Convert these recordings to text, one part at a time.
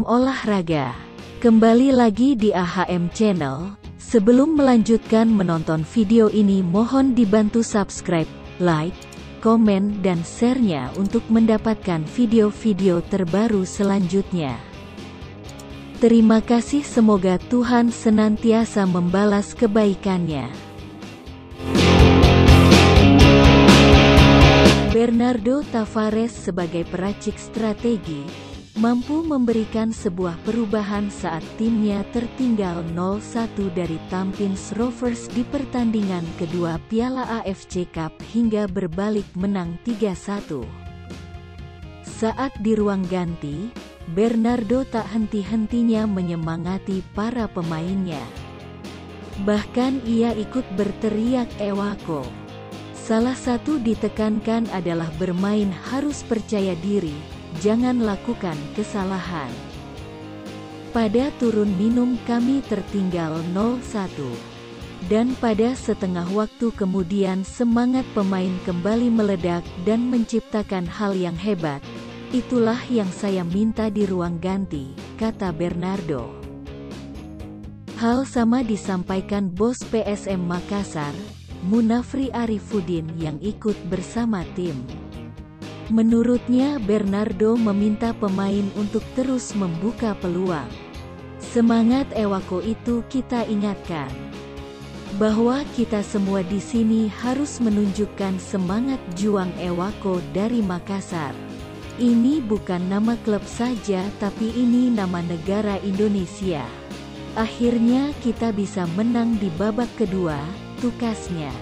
AHM Olahraga. Kembali lagi di AHM Channel. Sebelum melanjutkan menonton video ini, mohon dibantu subscribe, like, komen, dan share-nya untuk mendapatkan video-video terbaru selanjutnya. Terima kasih, semoga Tuhan senantiasa membalas kebaikannya. Bernardo Tavares sebagai peracik strategi, mampu memberikan sebuah perubahan saat timnya tertinggal 0-1 dari Tampines Rovers di pertandingan kedua Piala AFC Cup hingga berbalik menang 3-1. Saat di ruang ganti, Bernardo tak henti-hentinya menyemangati para pemainnya. Bahkan ia ikut berteriak "Ewako". Salah satu ditekankan adalah bermain harus percaya diri, jangan lakukan kesalahan. Pada turun minum kami tertinggal 0-1. Dan pada setengah waktu kemudian semangat pemain kembali meledak dan menciptakan hal yang hebat. Itulah yang saya minta di ruang ganti, kata Bernardo. Hal sama disampaikan bos PSM Makassar, Munafri Arifudin, yang ikut bersama tim. Menurutnya Bernardo meminta pemain untuk terus membuka peluang. Semangat Ewako itu kita ingatkan. Bahwa kita semua di sini harus menunjukkan semangat juang Ewako dari Makassar. Ini bukan nama klub saja, tapi ini nama negara Indonesia. Akhirnya kita bisa menang di babak kedua, tukasnya.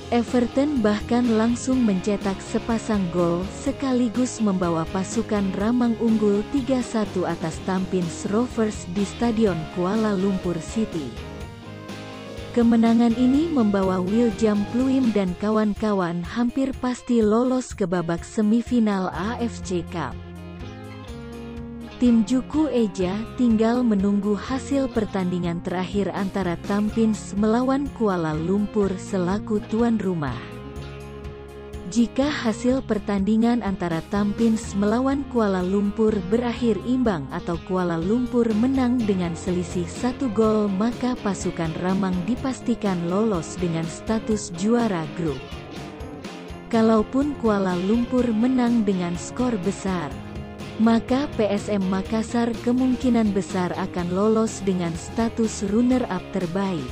Everton bahkan langsung mencetak sepasang gol sekaligus membawa pasukan Ramang unggul 3-1 atas Tampines Rovers di Stadion Kuala Lumpur City. Kemenangan ini membawa William Pluim dan kawan-kawan hampir pasti lolos ke babak semifinal AFC Cup. Tim Juku Eja tinggal menunggu hasil pertandingan terakhir antara Tampines melawan Kuala Lumpur selaku tuan rumah. Jika hasil pertandingan antara Tampines melawan Kuala Lumpur berakhir imbang atau Kuala Lumpur menang dengan selisih 1 gol, maka pasukan Ramang dipastikan lolos dengan status juara grup. Kalaupun Kuala Lumpur menang dengan skor besar, maka PSM Makassar kemungkinan besar akan lolos dengan status runner-up terbaik.